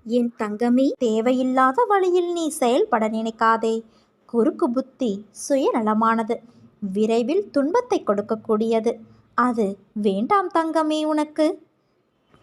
என் தங்கமே, தேவையில்லாத வழியில் நீ செயல்பட நினைக்காதே. குறுக்கு புத்தி சுயநலமானது, விரைவில் துன்பத்தை கொடுக்கக்கூடியது. அது வேண்டாம் தங்கமே உனக்கு.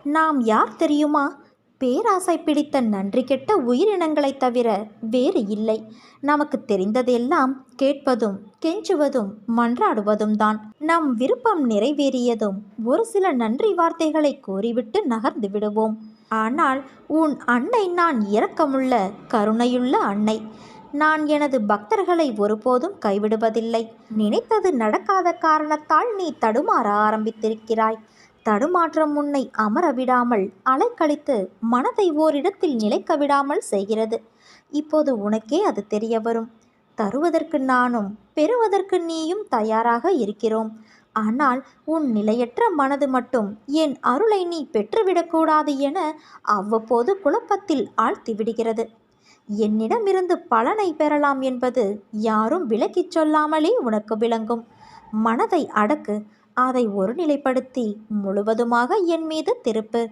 நாம் யார் தெரியுமா? பேராசை பிடித்த நன்றி கெட்ட உயிரினங்களைத் தவிர வேறு இல்லை. நமக்கு தெரிந்ததெல்லாம் கேட்பதும் கெஞ்சுவதும் மன்றாடுவதும் தான். நம் விருப்பம் நிறைவேறியதும் ஒரு சில நன்றி வார்த்தைகளை கூறிவிட்டு நகர்ந்து விடுவோம். ஆனால் உன் அன்னை நான் இரக்கமுள்ள கருணையுள்ள அன்னை. நான் எனது பக்தர்களை ஒருபோதும் கைவிடுவதில்லை. நினைத்தது நடக்காத காரணத்தால் நீ தடுமாற ஆரம்பித்திருக்கிறாய். தடுமாற்றம் உன்னை அமர விடாமல் அலைக்கழித்து மனதை ஓரிடத்தில் நிலைக்க விடாமல் செய்கிறது. இப்போது உனக்கே அது தெரிய வரும். தருவதற்கு நானும் பெறுவதற்கு நீயும் தயாராக இருக்கிறோம். ஆனால் உன் நிலையற்ற மனது மட்டும் என் அருளை நீ பெற்றுவிடக்கூடாது என அவ்வப்போது குழப்பத்தில் ஆழ்த்தி விடுகிறது. என்னிடமிருந்து பலனை பெறலாம் என்பது யாரும் விலக்கிச் சொல்லாமலே உனக்கு விளங்கும். மனதை அடக்கு. அதை ஒருநிலைப்படுத்தி முழுவதுமாக என் மீது திருப்பு.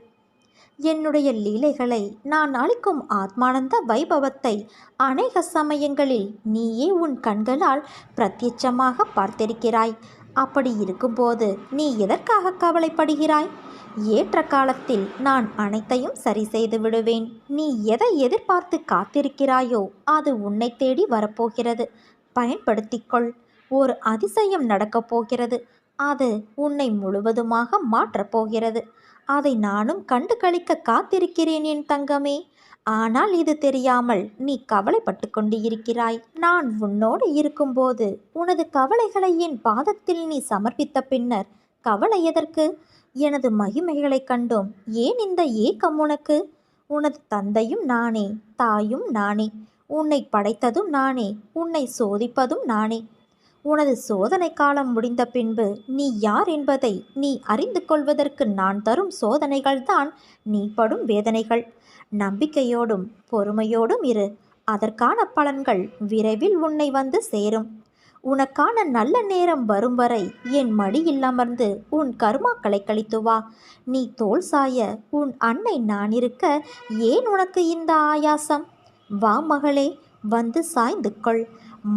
என்னுடைய லீலைகளை, நான் அளிக்கும் ஆத்மானந்த வைபவத்தை அநேக சமயங்களில் நீயே உன் கண்களால் பிரத்யட்சமாக பார்த்திருக்கிறாய். அப்படி இருக்கும்போது நீ எதற்காக கவலைப்படுகிறாய்? ஏற்ற காலத்தில் நான் அனைத்தையும் சரி செய்து விடுவேன். நீ எதை எதிர்பார்த்து காத்திருக்கிறாயோ அது உன்னை தேடி வரப்போகிறது. பயன்படுத்திக்கொள். ஒரு அதிசயம் நடக்கப் போகிறது. அது உன்னை முழுவதுமாக மாற்றப் போகிறது. அதை நானும் கண்டு களிக்க காத்திருக்கிறேன் என் தங்கமே. ஆனால் இது தெரியாமல் நீ கவலைப்பட்டு கொண்டு இருக்கிறாய். நான் உன்னோடு இருக்கும்போது உனது கவலைகளை என் பாதத்தில் நீ சமர்ப்பித்த பின்னர் கவலை எதற்கு? எனது மகிமைகளைக் கண்டும் ஏன் இந்த ஏக்கம் உனக்கு? உனது தந்தையும் நானே, தாயும் நானே. உன்னை படைத்ததும் நானே, உன்னை சோதிப்பதும் நானே. உனது சோதனை காலம் முடிந்த பின்பு நீ யார் என்பதை நீ அறிந்து கொள்வதற்கு நான் தரும் சோதனைகள்தான் நீ படும் வேதனைகள். நம்பிக்கையோடும் பொறுமையோடும் இரு. அதற்கான பலன்கள் விரைவில் உன்னை வந்து சேரும். உனக்கான நல்ல நேரம் வரும் வரை என் மடியில் அமர்ந்து உன் கர்மாக்களை கழித்து வா. நீ தோள் சாய உன் அன்னை நான் இருக்க ஏன் உனக்கு இந்த ஆயாசம்? வா மகளே, வந்து சாய்ந்து கொள்.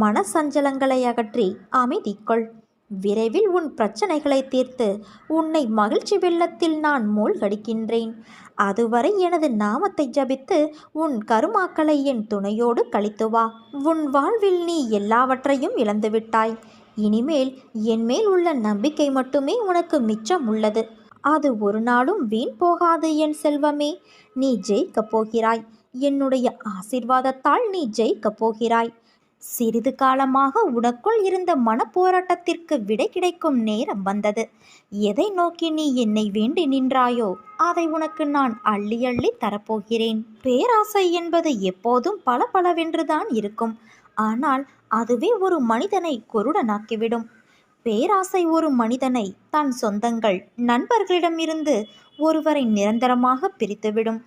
மனசஞ்சலங்களை அகற்றி அமைதிக்கொள். விரைவில் உன் பிரச்சனைகளை தீர்த்து உன்னை மகிழ்ச்சி வெள்ளத்தில் நான் மூழ்கடிக்கின்றேன். அதுவரை எனது நாமத்தை ஜபித்து உன் கருமாக்களை என் துணையோடு கழித்து வா. உன் வாழ்வில் நீ எல்லாவற்றையும் இழந்துவிட்டாய். இனிமேல் என் மேல் உள்ள நம்பிக்கை மட்டுமே உனக்கு மிச்சம் உள்ளது. அது ஒரு நாளும் வீண் போகாது என் செல்வமே. நீ ஜெயிக்கப் போகிறாய். என்னுடைய ஆசீர்வாதத்தால் நீ ஜெயிக்கப் போகிறாய். சிறிது காலமாக உனக்குள் இருந்த மனப்போராட்டத்திற்கு விடை கிடைக்கும் நேரம் வந்தது. எதை நோக்கி நீ என்னை வேண்டி நின்றாயோ அதை உனக்கு நான் அள்ளி அள்ளி தரப்போகிறேன். பேராசை என்பது எப்போதும் பளபளவென்றுதான் இருக்கும். ஆனால் அதுவே ஒரு மனிதனை குருடனாக்கிவிடும். பேராசை ஒரு மனிதனை தன் சொந்தங்கள் நண்பர்களிடமிருந்து ஒருவரை நிரந்தரமாக பிரித்துவிடும்.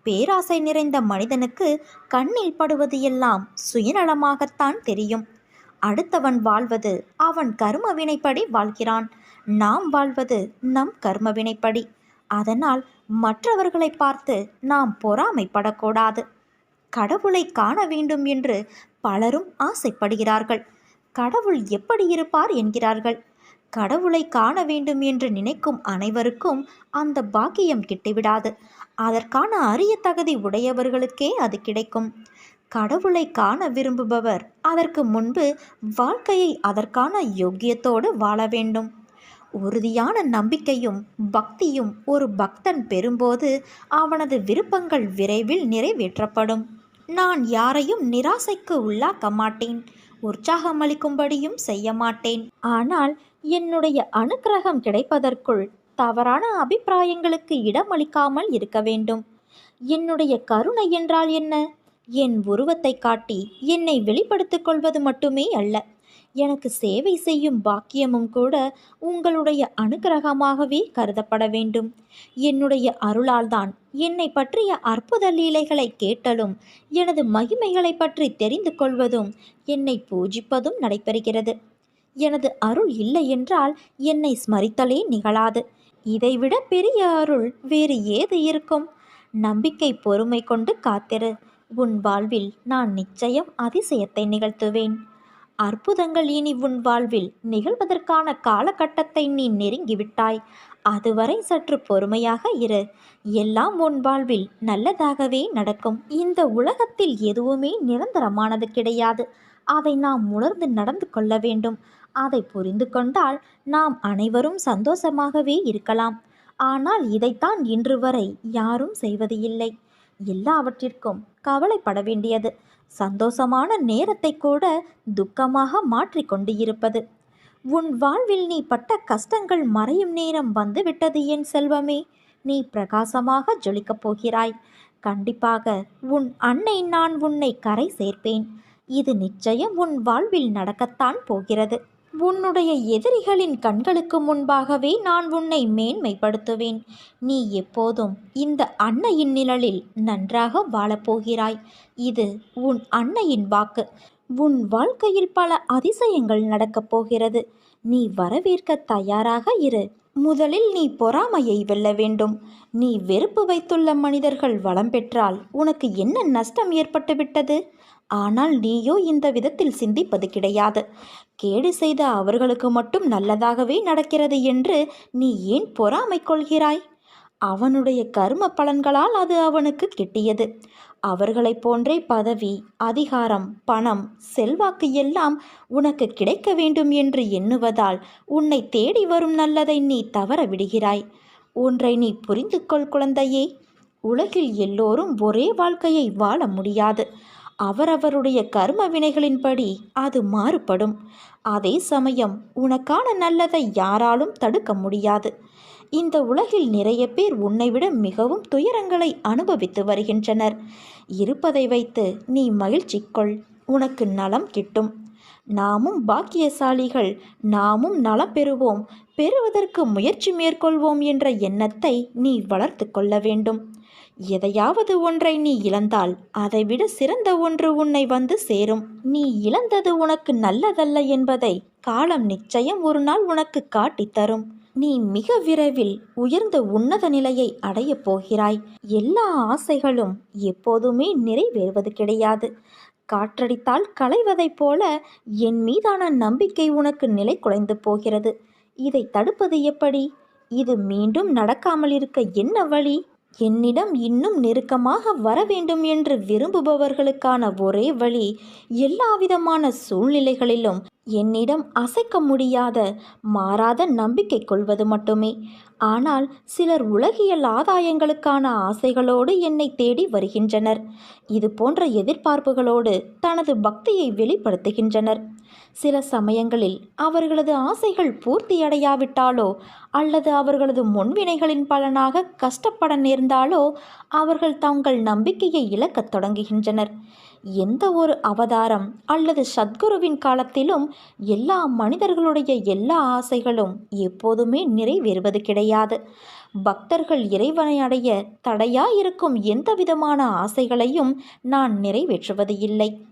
பேராசை நிறைந்த மனிதனுக்கு கண்ணில் படுவது எல்லாம் சுயநலமாகத்தான் தெரியும். அடுத்தவன் வாழ்வது அவன் கர்ம வினைப்படி வாழ்கிறான். நாம் வாழ்வது நம் கர்ம வினைப்படி. அதனால் மற்றவர்களை பார்த்து நாம் பொறாமைப்படக்கூடாது. கடவுளை காண வேண்டும் என்று பலரும் ஆசைப்படுகிறார்கள். கடவுள் எப்படி இருப்பார் என்கிறார்கள். கடவுளை காண வேண்டும் என்று நினைக்கும் அனைவருக்கும் அந்த பாக்கியம் கிட்டிவிடாது. அதற்கான அரிய தகுதி உடையவர்களுக்கே அது கிடைக்கும். கடவுளை காண விரும்புபவர் அதற்கு முன்பு வாழ்க்கையை அதற்கான யோக்கியத்தோடு வாழ வேண்டும். உறுதியான நம்பிக்கையும் பக்தியும் ஒரு பக்தன் பெறும்போது அவனது விருப்பங்கள் விரைவில் நிறைவேற்றப்படும். நான் யாரையும் நிராசைக்கு உள்ளாக்க மாட்டேன். உற்சாகமளிக்கும்படியும் செய்ய மாட்டேன். ஆனால் என்னுடைய அனுக்கிரகம் கிடைப்பதற்குள் தவறான அபிப்பிராயங்களுக்கு இடமளிக்காமல் இருக்க வேண்டும். என்னுடைய கருணை என்றால் என்ன? என் உருவத்தை காட்டி என்னை வெளிப்படுத்திக் கொள்வது மட்டுமே அல்ல. எனக்கு சேவை செய்யும் பாக்கியமும் கூட உங்களுடைய அனுக்கிரகமாகவே கருதப்பட வேண்டும். என்னுடைய அருளால்தான் என்னை பற்றிய அற்புத லீலைகளை கேட்டலும் எனது மகிமைகளை பற்றி தெரிந்து கொள்வதும் என்னை பூஜிப்பதும் நடைபெறுகிறது. எனது அருள் இல்லை என்றால் என்னை ஸ்மரித்தலே நிகழாது. இதைவிட பெரிய அருள் வேறு ஏது இருக்கும்? நம்பிக்கை பொறுமை கொண்டு காத்திரு. உன் வாழ்வில் நான் நிச்சயம் அதிசயத்தை நிகழ்த்துவேன். அற்புதங்கள் இனி உன் வாழ்வில் நிகழ்வதற்கான காலகட்டத்தை நீ நெருங்கிவிட்டாய். அதுவரை சற்று பொறுமையாக இரு. எல்லாம் உன் வாழ்வில் நல்லதாகவே நடக்கும். இந்த உலகத்தில் எதுவுமே நிரந்தரமானது கிடையாது. அதை நாம் உணர்ந்து நடந்து கொள்ள வேண்டும். அதை புரிந்து கொண்டால் நாம் அனைவரும் சந்தோஷமாகவே இருக்கலாம். ஆனால் இதைத்தான் இன்று வரை யாரும் செய்வது இல்லை. எல்லாவற்றிற்கும் கவலைப்பட வேண்டியது, சந்தோஷமான நேரத்தை கூட துக்கமாக மாற்றிக்கொண்டு இருப்பது. உன் வாழ்வில் நீ பட்ட கஷ்டங்கள் மறையும் நேரம் வந்துவிட்டது என் செல்வமே. நீ பிரகாசமாக ஜொலிக்கப் போகிறாய். கண்டிப்பாக உன் அன்னை நான் உன்னை கரை சேர்ப்பேன். இது நிச்சயம் உன் வாழ்வில் நடக்கத்தான் போகிறது. உன்னுடைய எதிரிகளின் கண்களுக்கு முன்பாகவே நான் உன்னை மேன்மைப்படுத்துவேன். நீ எப்போதும் இந்த அன்னையின் நிழலில் நன்றாக வாழப்போகிறாய். இது உன் அன்னையின் வாக்கு. உன் வாழ்க்கையில் பல அதிசயங்கள் நடக்கப் போகிறது. நீ வரவேற்க தயாராக இரு. முதலில் நீ பொறாமையை வெல்ல வேண்டும். நீ வெறுப்பு வைத்துள்ள மனிதர்கள் வளம் பெற்றால் உனக்கு என்ன நஷ்டம் ஏற்பட்டுவிட்டது? ஆனால் நீயோ இந்த விதத்தில் சிந்திப்பது கிடையாது. கேடு செய்த அவர்களுக்கு மட்டும் நல்லதாகவே நடக்கிறது என்று நீ ஏன் பொறாமை கொள்கிறாய்? அவனுடைய கர்ம பலன்களால் அது அவனுக்கு கிட்டியது. அவர்களைப் போன்றே பதவி, அதிகாரம், பணம், செல்வாக்கு எல்லாம் உனக்கு கிடைக்க வேண்டும் என்று எண்ணுவதால் உன்னை தேடி வரும் நல்லதை நீ தவற விடுகிறாய். ஒன்றை நீ புரிந்து கொள் குழந்தையே. உலகில் எல்லோரும் ஒரே வாழ்க்கையை வாழ முடியாது. அவரவருடைய கர்ம வினைகளின்படி அது மாறுபடும். அதே சமயம் உனக்கான நல்லதை யாராலும் தடுக்க முடியாது. இந்த உலகில் நிறைய பேர் உன்னை விட மிகவும் துயரங்களை அனுபவித்து வருகின்றனர். இருப்பதை வைத்து நீ மகிழ்ச்சி கொள். உனக்கு நலம் கிட்டும். நாமும் பாக்கியசாலிகள். நாமும் நலம் பெறுவோம். பெறுவதற்கு முயற்சி மேற்கொள்வோம் என்ற எண்ணத்தை நீ வளர்த்து கொள்ள வேண்டும். எதையாவது ஒன்றை நீ இழந்தால் அதைவிட சிறந்த ஒன்று உன்னை வந்து சேரும். நீ இழந்தது உனக்கு நல்லதல்ல என்பதை காலம் நிச்சயம் ஒரு நாள் உனக்கு காட்டித் தரும். நீ மிக விரைவில் உயர்ந்த உன்னத நிலையை அடையப் போகிறாய். எல்லா ஆசைகளும் எப்போதுமே நிறைவேறுவது கிடையாது. காற்றடித்தால் களைவதைப் போல என் மீதான நம்பிக்கை உனக்கு நிலை குலைந்து போகிறது. இதை தடுப்பது எப்படி? இது மீண்டும் நடக்காமல் இருக்க என்ன வழி? என்னிடம் இன்னும் நெருக்கமாக வர வேண்டும் என்று விரும்புபவர்களுக்கான ஒரே வழி எல்லாவிதமான சூழ்நிலைகளிலும் என்னிடம் அசைக்க முடியாத மாறாத நம்பிக்கை கொள்வது மட்டுமே. ஆனால் சிலர் உலகியல் ஆதாயங்களுக்கான ஆசைகளோடு என்னை தேடி வருகின்றனர். இது போன்ற எதிர்பார்ப்புகளோடு தனது பக்தியை வெளிப்படுத்துகின்றனர். சில சமயங்களில் அவர்களது ஆசைகள் பூர்த்தியடையாவிட்டாலோ அல்லது அவர்களது முன்வினைகளின் பலனாக கஷ்டப்பட நேர்ந்தாலோ அவர்கள் தங்கள் நம்பிக்கையை இழக்கத் தொடங்குகின்றனர். எந்த ஒரு அவதாரம் அல்லது சத்குருவின் காலத்திலும் எல்லா மனிதர்களுடைய எல்லா ஆசைகளும் எப்போதுமே நிறைவேறுவது கிடையாது. பக்தர்கள் இறைவனை அடைய தடையாயிருக்கும் எந்த விதமான ஆசைகளையும் நான் நிறைவேற்றுவது இல்லை.